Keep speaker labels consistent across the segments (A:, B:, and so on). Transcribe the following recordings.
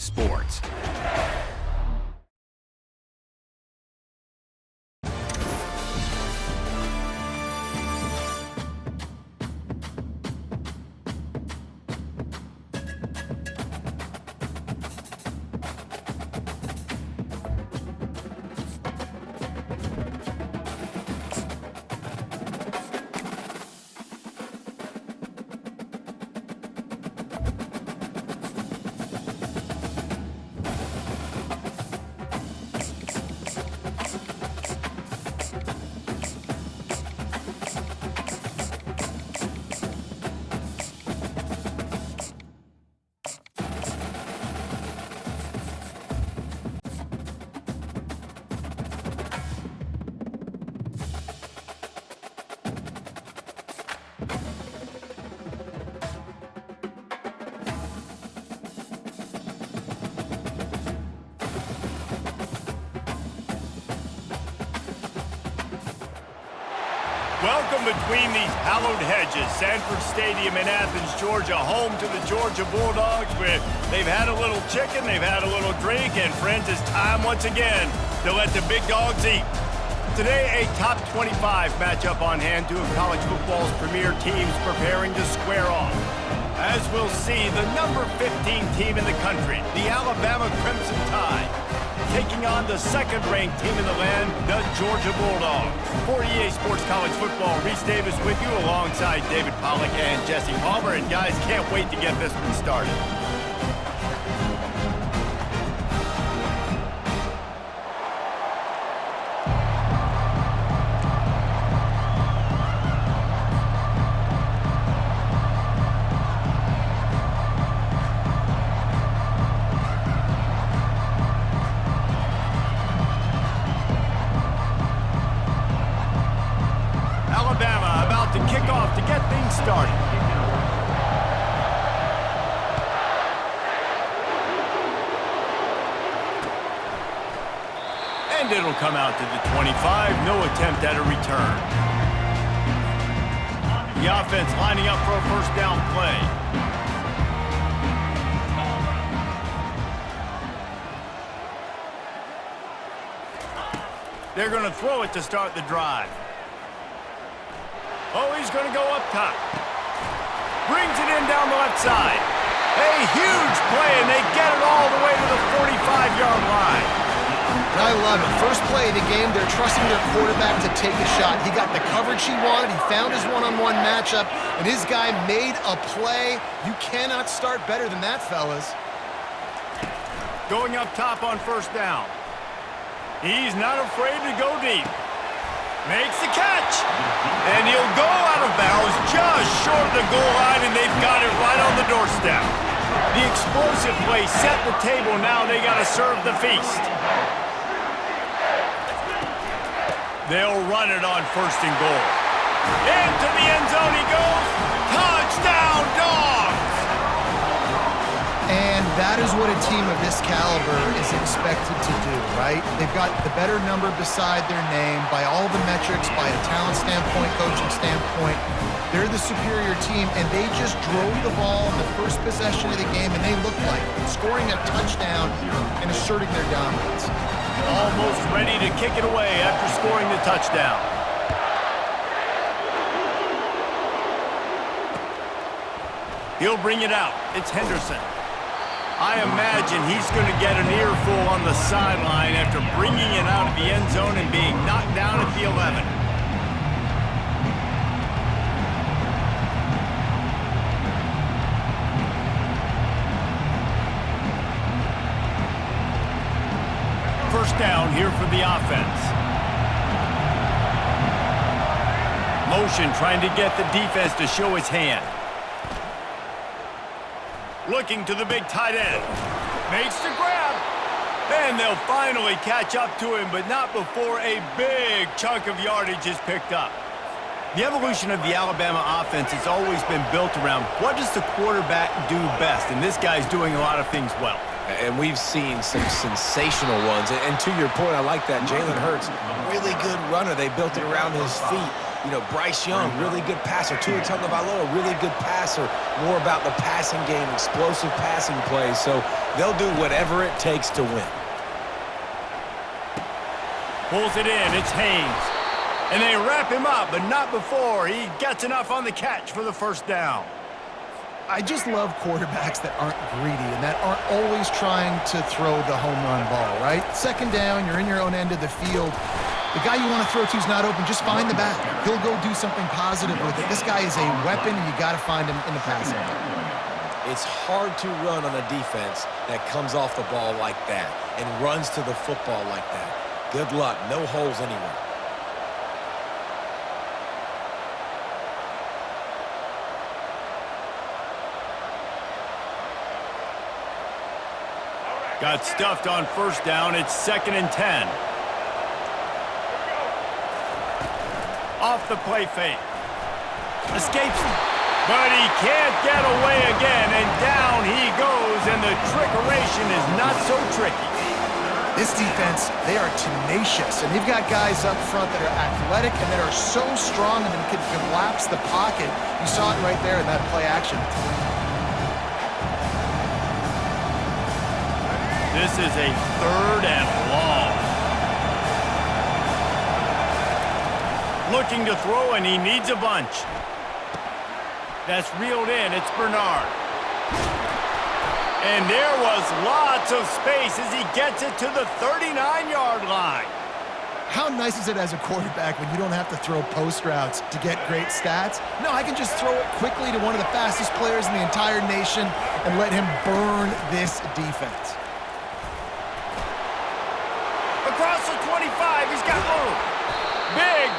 A: Sports. Welcome between these hallowed hedges. Sanford Stadium in Athens, Georgia, home to the Georgia Bulldogs, where they've had a little chicken, they've had a little drink, and friends, it's time once again to let the big dogs eat. Today, a top 25 matchup on hand, two of college football's premier teams preparing to square off. As we'll see, the number 15 team in the country, the Alabama Crimson Tide, taking on the second-ranked team in the land, the Georgia Bulldogs. For EA Sports College Football, Reese Davis with you alongside David Pollack and Jesse Palmer. And guys, can't wait to get this one started. Alabama about to kick off to get things started. And it'll come out to the 25. No attempt at a return. The offense lining up for a first down play. They're going to throw it to start the drive. Oh, he's going to go up top. Brings it in down the left side. A huge play, and they get it all the way to the 45-yard line.
B: I love it. First play of the game, they're trusting their quarterback to take a shot. He got the coverage he wanted. He found his one-on-one matchup, and his guy made a play. You cannot start better than that, fellas.
A: Going up top on first down. He's not afraid to go deep. Makes the catch. And he'll go out of bounds just short of the goal line, and they've got it right on the doorstep. The explosive play set the table. Now they got to serve the feast. They'll run it on first and goal. Into the end zone he goes. Touchdown, Dogs!
B: And that is what a team of this caliber is expected to do, right? They've got the better number beside their name by all the metrics, by a talent standpoint, coaching standpoint. They're the superior team, and they just drove the ball in the first possession of the game, and they looked like scoring a touchdown and asserting their dominance.
A: Almost ready to kick it away after scoring the touchdown. He'll bring it out. It's Henderson. I imagine he's going to get an earful on the sideline after bringing it out of the end zone and being knocked down at the 11. First down here for the offense. Motion trying to get the defense to show his hand. Looking to the big tight end. Makes the grab. And they'll finally catch up to him, but not before a big chunk of yardage is picked up. The evolution of the Alabama offense has always been built around what does the quarterback do best, and this guy's doing a lot of things well.
C: And we've seen some sensational ones. And to your point, I like that. Jalen Hurts, really good runner. They built it around his feet. You know, Bryce Young, really good passer. Tua Tagovailoa, really good passer. More about the passing game, explosive passing plays. So they'll do whatever it takes to win.
A: Pulls it in. It's Haynes. And they wrap him up, but not before he gets enough on the catch for the first down.
B: I just love quarterbacks that aren't greedy and that aren't always trying to throw the home run ball, right? Second down, you're in your own end of the field. The guy you want to throw to is not open. Just find the back. He'll go do something positive with it. This guy is a weapon, and you got to find him in the passing game.
C: It's hard to run on a defense that comes off the ball like that and runs to the football like that. Good luck. No holes anywhere.
A: Got stuffed on first down. It's 2nd and 10. Off the play fake. Escapes, but he can't get away again, and down he goes, and the trickeration is not so tricky.
B: This defense, they are tenacious, and they've got guys up front that are athletic and that are so strong and that can collapse the pocket. You saw it right there in that play action.
A: This is a 3rd and long. Looking to throw, and he needs a bunch. That's reeled in. It's Bernard. And there was lots of space as he gets it to the 39-yard line.
B: How nice is it as a quarterback when you don't have to throw post routes to get great stats? No, I can just throw it quickly to one of the fastest players in the entire nation and let him burn this defense.
A: Across the 25, he's got room.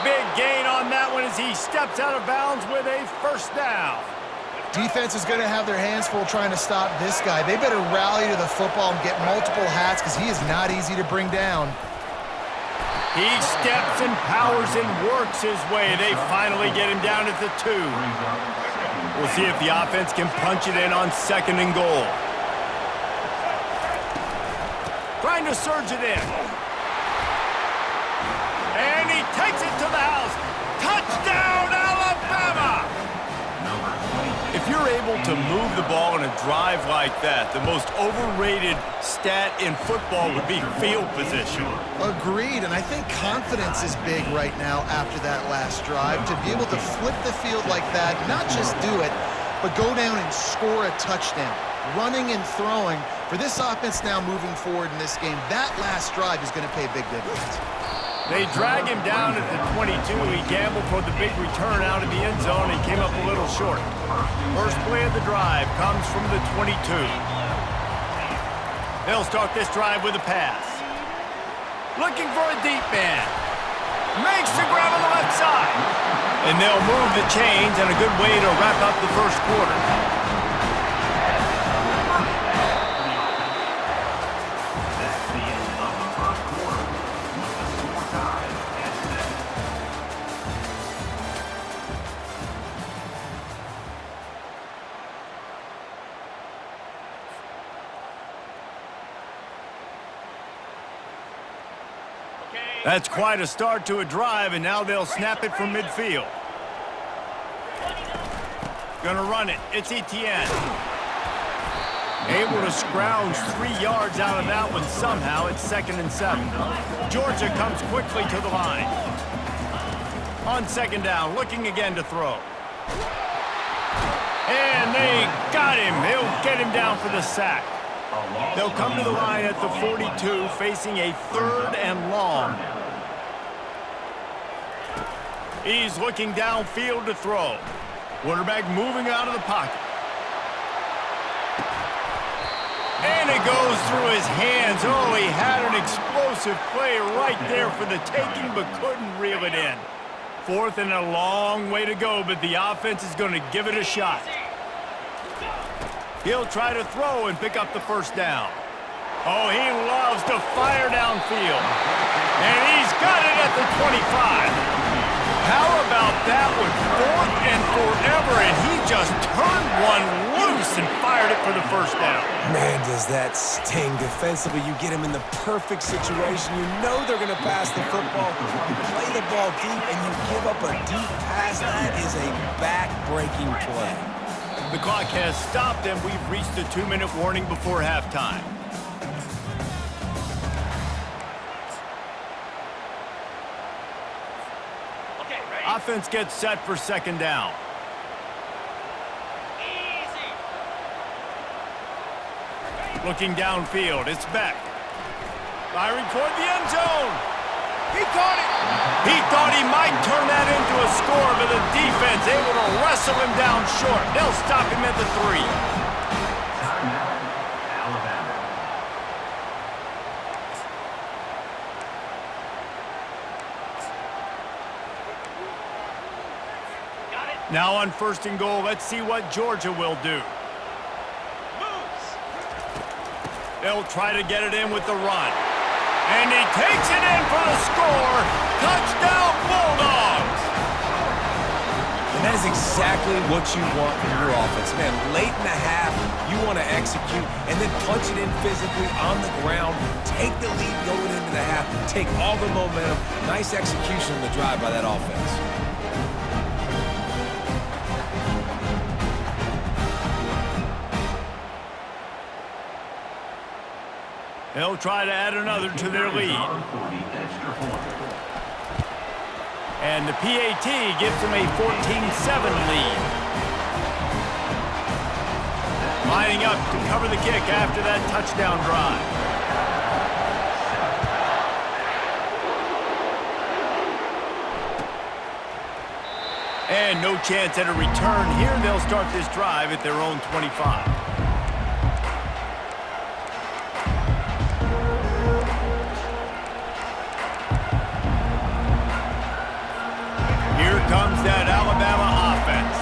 A: Big gain on that one as he steps out of bounds with a first down.
B: Defense is going to have their hands full trying to stop this guy. They better rally to the football and get multiple hats because he is not easy to bring down.
A: He steps and powers and works his way. They finally get him down at the 2. We'll see if the offense can punch it in on 2nd and goal. Trying to surge it in. And he takes it to the house. Touchdown, Alabama! If you're able to move the ball in a drive like that, the most overrated stat in football would be field position.
B: Agreed, and I think confidence is big right now after that last drive. To be able to flip the field like that, not just do it, but go down and score a touchdown. Running and throwing, for this offense now moving forward in this game, that last drive is going to pay big dividends.
A: They drag him down at the 22. He gambled for the big return out of the end zone and came up a little short. First play of the drive comes from the 22. They'll start this drive with a pass. Looking for a deep man. Makes the grab on the left side. And they'll move the chains, and a good way to wrap up the first quarter. That's quite a start to a drive, and now they'll snap it from midfield. Gonna run it. It's Etienne. Able to scrounge 3 yards out of that one somehow. It's 2nd and 7. Georgia comes quickly to the line. On 2nd down, looking again to throw. And they got him. He'll get him down for the sack. They'll come to the line at the 42, facing a 3rd and long. He's looking downfield to throw. Quarterback moving out of the pocket. And it goes through his hands. Oh, he had an explosive play right there for the taking, but couldn't reel it in. 4th and a long way to go, but the offense is going to give it a shot. He'll try to throw and pick up the first down. Oh, he loves to fire downfield. And he's got it at the 25. How about that one? 4th and forever, and he just turned one loose and fired it for the first down.
C: Man, does that sting defensively. You get him in the perfect situation. You know they're going to pass the football. You play the ball deep, and you give up a deep pass. That is a back-breaking play.
A: The clock has stopped, and we've reached a 2-minute warning before halftime. Offense gets set for second down. Looking downfield, it's Beck. Firing toward the end zone. He caught it. He thought he might turn that into a score, but the defense able to wrestle him down short. They'll stop him at the 3. Now on 1st and goal, let's see what Georgia will do. They'll try to get it in with the run. And he takes it in for the score. Touchdown, Bulldogs!
C: And that is exactly what you want from your offense. Man, late in the half, you want to execute and then punch it in physically on the ground. Take the lead going into the half. Take all the momentum. Nice execution on the drive by that offense.
A: They'll try to add another to their lead. And the PAT gives them a 14-7 lead. Lining up to cover the kick after that touchdown drive. And no chance at a return here. They'll start this drive at their own 25. Comes that Alabama offense.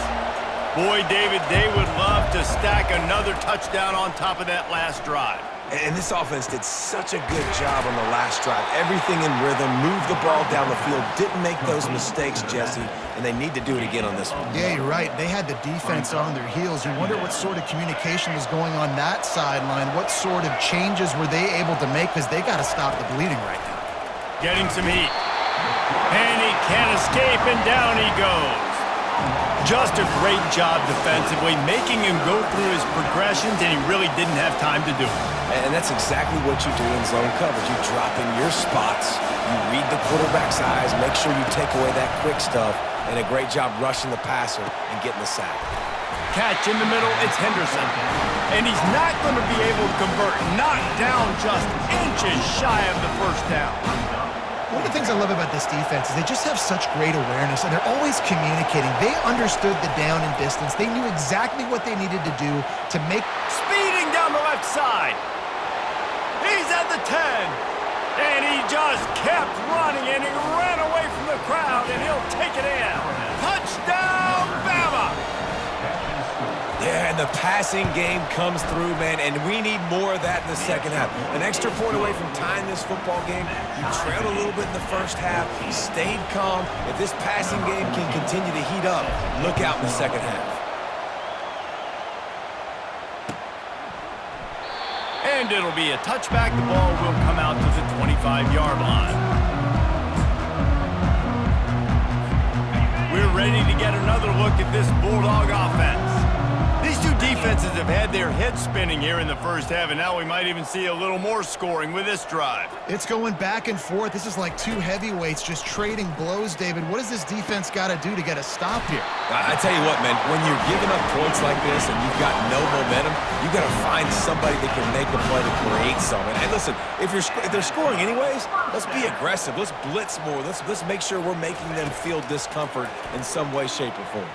A: Boy, David, they would love to stack another touchdown on top of that last drive.
C: And this offense did such a good job on the last drive. Everything in rhythm, moved the ball down the field, didn't make those mistakes, Jesse, and they need to do it again on this one.
B: Yeah, you're right. They had the defense on their heels. You wonder what sort of communication was going on that sideline. What sort of changes were they able to make, because they got to stop the bleeding right now.
A: Getting some heat. And he can't escape, and down he goes. Just a great job defensively, making him go through his progressions, and he really didn't have time to do it.
C: And that's exactly what you do in zone coverage. You drop in your spots, you read the quarterback's eyes, make sure you take away that quick stuff, and a great job rushing the passer and getting the sack.
A: Catch in the middle, it's Henderson. And he's not going to be able to convert, knocked down just inches shy of the first down.
B: One of the things I love about this defense is they just have such great awareness, and they're always communicating. They understood the down and distance. They knew exactly what they needed to do to make...
A: Speeding down the left side. He's at the 10. And he just kept running, and he ran away from the crowd, and he'll take it in. Touchdown, Bama!
C: Yeah, and the passing game comes through, man, and we need more of that in the second half. An extra point away from tying this football game. You trailed a little bit in the first half, stayed calm. If this passing game can continue to heat up, look out in the second half.
A: And it'll be a touchback. The ball will come out to the 25-yard line. We're ready to get another look at this Bulldog offense. These two defenses have had their heads spinning here in the first half, and now we might even see a little more scoring with this drive.
B: It's going back and forth. This is like two heavyweights just trading blows, David. What does this defense got to do to get a stop here?
C: I tell you what, man, when you're giving up points like this and you've got no momentum, you got to find somebody that can make a play to create something. And listen, if they're scoring anyways, let's be aggressive. Let's blitz more. Let's make sure we're making them feel discomfort in some way, shape, or form.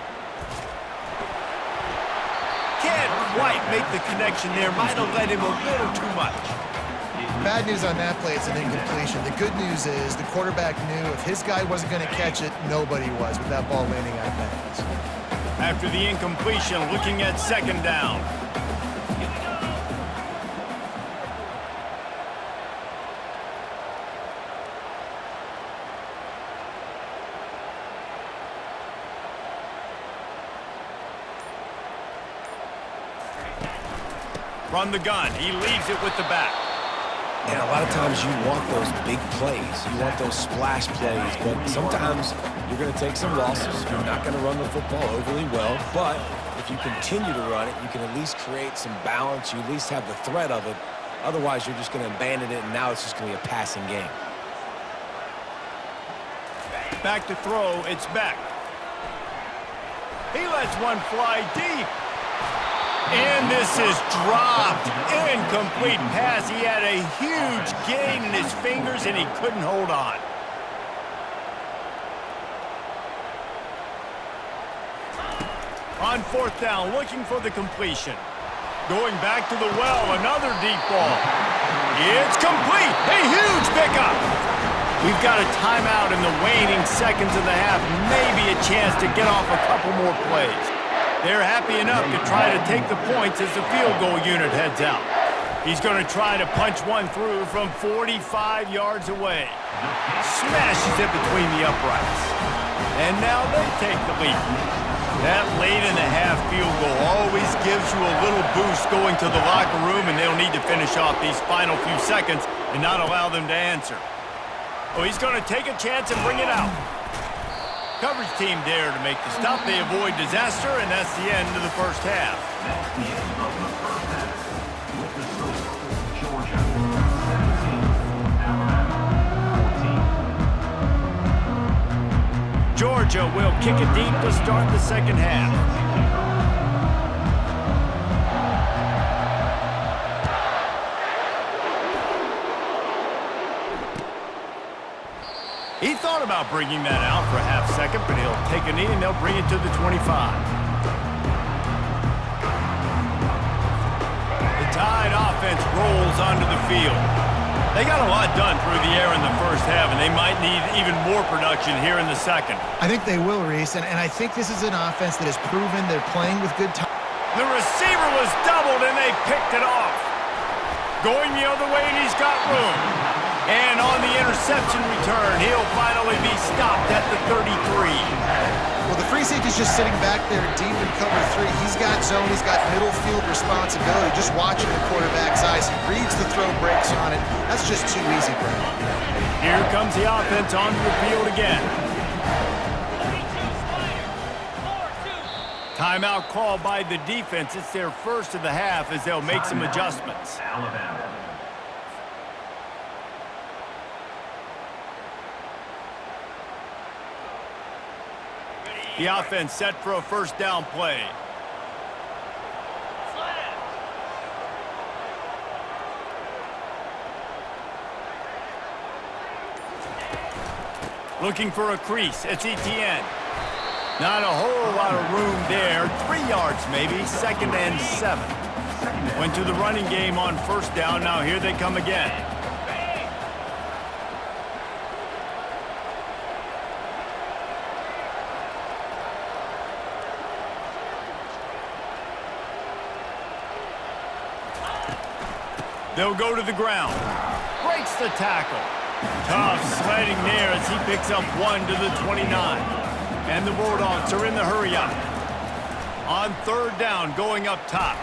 A: Can't quite make the connection there. Might have let him a little too much.
B: Bad news on that play, it's an incompletion. The good news is the quarterback knew if his guy wasn't going to catch it, nobody was with that ball landing out of bounds.
A: After the incompletion, looking at second down. From the gun, he leaves it with the back.
C: And a lot of times you want those big plays. You want those splash plays. But sometimes you're going to take some losses. You're not going to run the football overly well. But if you continue to run it, you can at least create some balance. You at least have the threat of it. Otherwise, you're just going to abandon it, and now it's just going to be a passing game.
A: Back to throw, it's Beck. He lets one fly deep. And this is dropped. Incomplete pass. He had a huge gain in his fingers, and he couldn't hold on. On fourth down, looking for the completion. Going back to the well, another deep ball. It's complete. A huge pickup. We've got a timeout in the waning seconds of the half. Maybe a chance to get off a couple more plays. They're happy enough to try to take the points as the field goal unit heads out. He's going to try to punch one through from 45 yards away. Smashes it between the uprights. And now they take the lead. That late-in-the-half field goal always gives you a little boost going to the locker room, and they'll need to finish off these final few seconds and not allow them to answer. Oh, he's going to take a chance and bring it out. Coverage team there to make the stop. They avoid disaster, and that's the end of the first half.
D: That's the end of the first half. With the score, Georgia 17, Alabama 14.
A: Georgia will kick it deep to start the second half. He thought about bringing that out for a half second, but he'll take a knee and they'll bring it to the 25. The Tide offense rolls onto the field. They got a lot done through the air in the first half, and they might need even more production here in the second.
B: I think they will, Reese, and I think this is an offense that has proven they're playing with good time.
A: The receiver was doubled, and they picked it off. Going the other way, and he's got room. And on the interception return, he'll finally be stopped at the 33.
B: Well, the free safety's just sitting back there deep in cover three. He's got zone. He's got middle field responsibility. Just watching the quarterback's eyes. He reads the throw, breaks on it. That's just too easy for him.
A: Here comes the offense onto the field again. Timeout called by the defense. It's their first of the half as they'll make some adjustments.
D: Alabama.
A: The offense set for a first down play. Looking for a crease. It's Etienne. Not a whole lot of room there. 3 yards maybe. 2nd and 7. Went to the running game on first down. Now here they come again. They'll go to the ground. Breaks the tackle. Tough sledding there as he picks up 1 to the 29. And the Bulldogs are in the hurry up. On third down, going up top.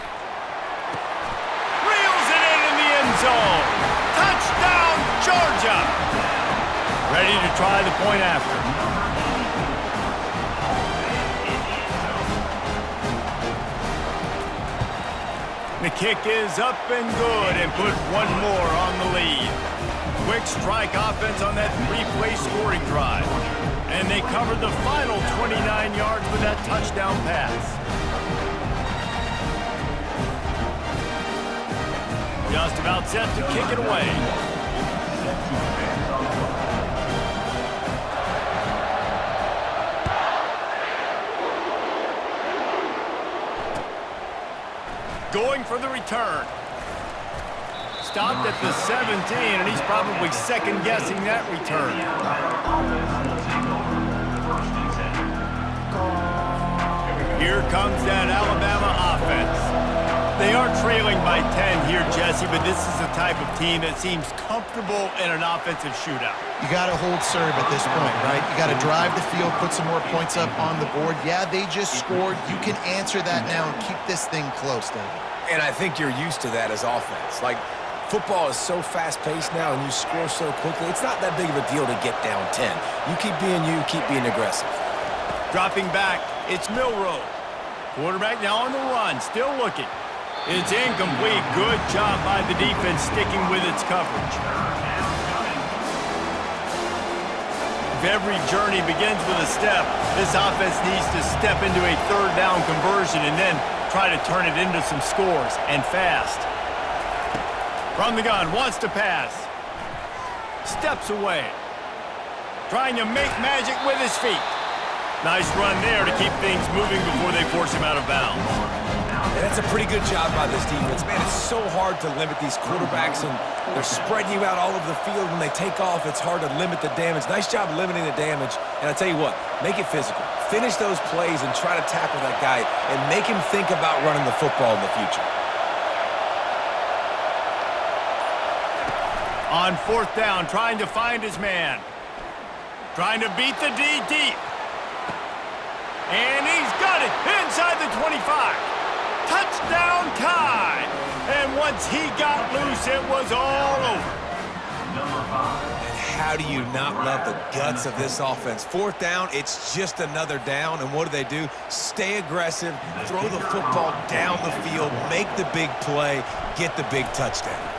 A: Reels it in the end zone. Touchdown, Georgia. Ready to try the point after. The kick is up and good and put one more on the lead. Quick strike offense on that 3-play scoring drive. And they covered the final 29 yards with that touchdown pass. Just about set to kick it away. Going for the return. Stopped at the 17, and he's probably second-guessing that return. Here comes that Alabama offense. They are trailing by 10 here, Jesse, but this is the type of team that seems comfortable in an offensive shootout.
B: You got to hold serve at this point, right? You got to drive the field, put some more points up on the board. Yeah, they just scored. You can answer that now and keep this thing close, David.
C: And I think you're used to that as offense. Like, football is so fast-paced now and you score so quickly, it's not that big of a deal to get down 10. You keep being aggressive.
A: Dropping back, it's Milroe. Quarterback now on the run, still looking. It's incomplete. Good job by the defense sticking with its coverage. If every journey begins with a step, this offense needs to step into a third down conversion and then try to turn it into some scores, and fast. From the gun, wants to pass. Steps away. Trying to make magic with his feet. Nice run there to keep things moving before they force him out of bounds.
C: And that's a pretty good job by this defense. Man, it's so hard to limit these quarterbacks, and they're spreading you out all over the field. When they take off, it's hard to limit the damage. Nice job limiting the damage. And I tell you what, make it physical. Finish those plays and try to tackle that guy and make him think about running the football in the future.
A: On fourth down, trying to find his man. Trying to beat the D deep. And he's got it inside the 25. Touchdown tie. And once he got loose, it was all over.
C: And how do you not love the guts of this offense? Fourth down, it's just another down. And what do? Stay aggressive, throw the football down the field, make the big play, get the big touchdown.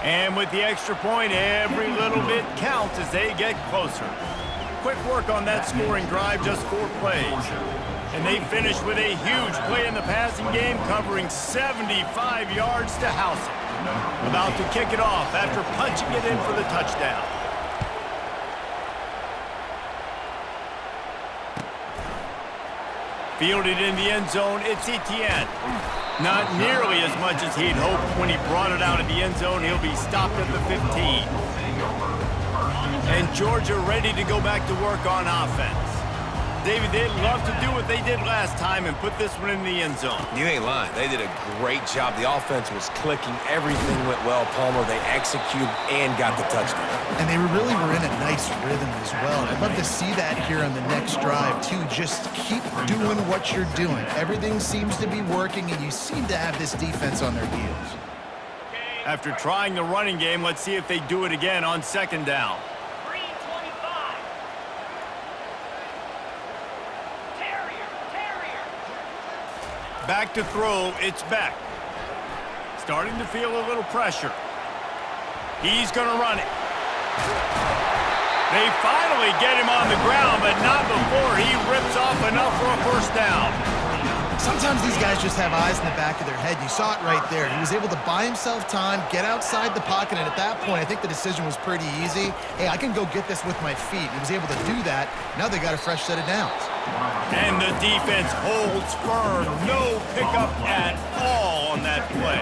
A: And with the extra point, every little bit counts as they get closer. Quick work on that scoring drive, just 4 plays. And they finish with a huge play in the passing game, covering 75 yards to house it. About to kick it off after punching it in for the touchdown. Fielded in the end zone, it's Etienne. Not nearly as much as he'd hoped when he brought it out of the end zone. He'll be stopped at the 15. And Georgia ready to go back to work on offense. David, they'd love to do what they did last time and put this one in the end zone.
C: You ain't lying. They did a great job. The offense was clicking. Everything went well, Palmer. They executed and got the touchdown.
B: And they really were in a nice rhythm as well. I'd love to see that here on the next drive, too. Just keep doing what you're doing. Everything seems to be working, and you seem to have this defense on their heels.
A: After trying the running game, let's see if they do it again on second down. Back to throw, it's Beck. Starting to feel a little pressure. He's going to run it. They finally get him on the ground, but not before he rips off enough for a first down.
B: Sometimes these guys just have eyes in the back of their head. You saw it right there. He was able to buy himself time, get outside the pocket, and at that point, I think the decision was pretty easy. Hey, I can go get this with my feet. He was able to do that. Now they got a fresh set of downs.
A: And the defense holds firm. No pickup at all on that play.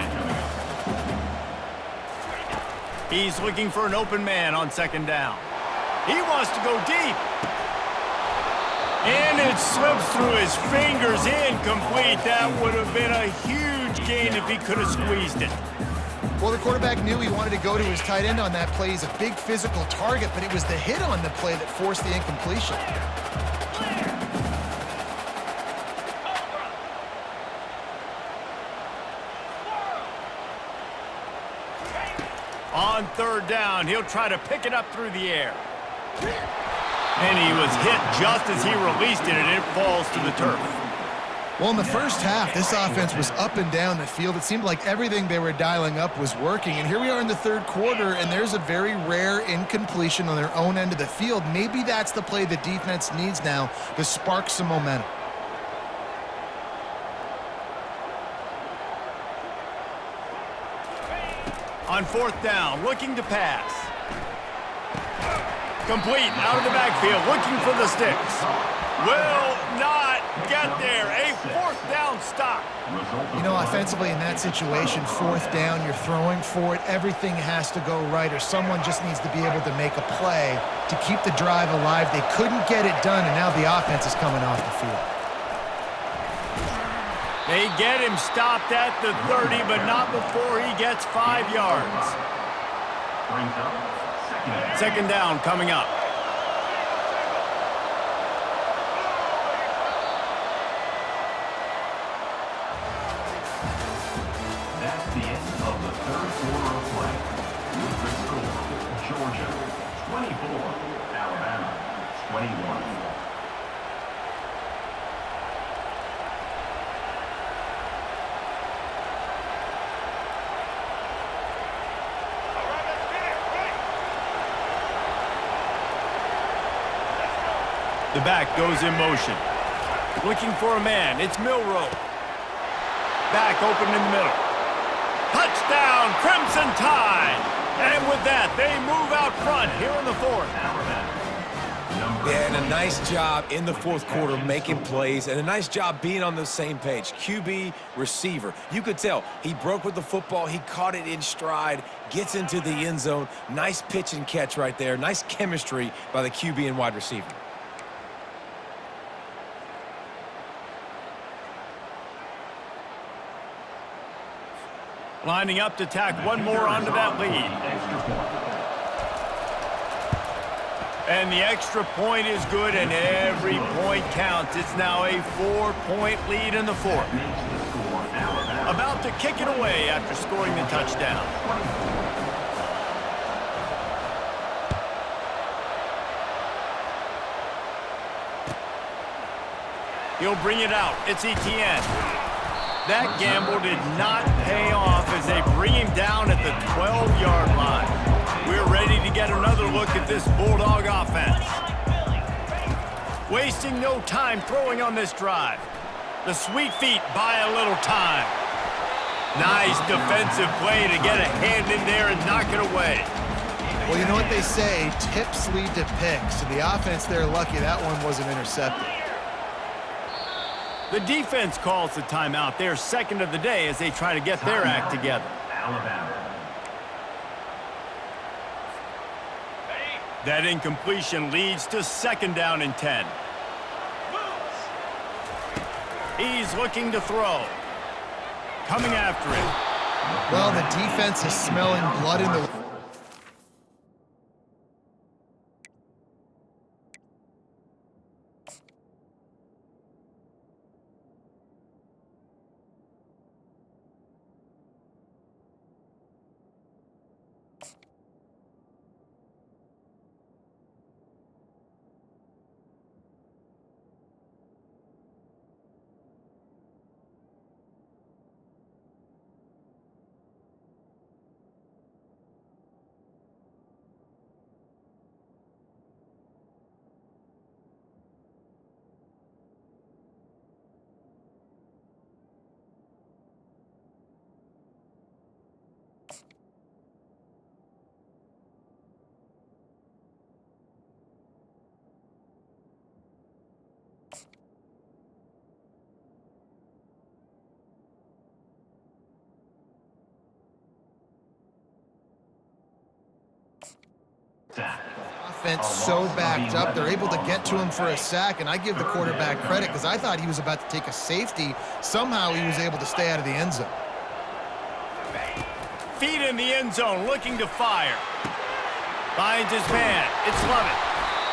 A: He's looking for an open man on second down. He wants to go deep. And it slips through his fingers, incomplete. That would have been a huge gain if he could have squeezed it.
B: Well, the quarterback knew he wanted to go to his tight end on that play. He's a big physical target, but it was the hit on the play that forced the incompletion.
A: On third down, he'll try to pick it up through the air. And he was hit just as he released it, and it falls to the turf.
B: Well, in the first half, this offense was up and down the field. It seemed like everything they were dialing up was working. And here we are in the third quarter, and there's a very rare incompletion on their own end of the field. Maybe that's the play the defense needs now to spark some momentum.
A: On fourth down, looking to pass. Complete, out of the backfield, looking for the sticks. Will not get there. A fourth down stop.
B: You know, offensively in that situation, fourth down, you're throwing for it. Everything has to go right, or someone just needs to be able to make a play to keep the drive alive. They couldn't get it done, and now the offense is coming off the field.
A: They get him stopped at the 30, but not before he gets 5 yards.
D: Brings up
A: Second down coming up.
D: That's the end of the third quarter of play. With the score, Georgia 24, Alabama 21.
A: The back goes in motion. Looking for a man. It's Milroe. Back open in the middle. Touchdown, Crimson Tide! And with that, they move out front here in the fourth.
C: Yeah, and a nice job in the fourth quarter making plays, and a nice job being on the same page. QB, receiver. You could tell he broke with the football. He caught it in stride, gets into the end zone. Nice pitch and catch right there. Nice chemistry by the QB and wide receiver.
A: Lining up to tack one more onto that lead. And the extra point is good, and every point counts. It's now a 4-point lead in the fourth. About to kick it away after scoring the touchdown. He'll bring it out. It's Etienne. That gamble did not pay off as they bring him down at the 12-yard line. We're ready to get another look at this Bulldog offense. Wasting no time throwing on this drive. The sweet feet buy a little time. Nice defensive play to get a hand in there and knock it away.
B: Well, you know what they say, tips lead to picks. And the offense, they're lucky that one wasn't intercepted.
A: The defense calls the timeout. They're second of the day as they try to get their act together.
D: Alabama.
A: That incompletion leads to second down and 10. He's looking to throw. Coming after him.
B: Well, the defense is smelling blood in the... Offense so backed up, they're able to get to him for a sack, and I give the quarterback credit because I thought he was about to take a safety. Somehow he was able to stay out of the end zone.
A: Feet in the end zone, looking to fire. Finds his man. It's Lovett.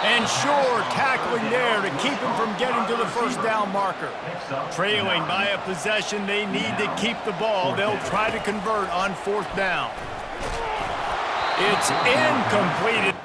A: And Shore tackling there to keep him from getting to the first down marker. Trailing by a possession, they need to keep the ball. They'll try to convert on fourth down. It's incomplete.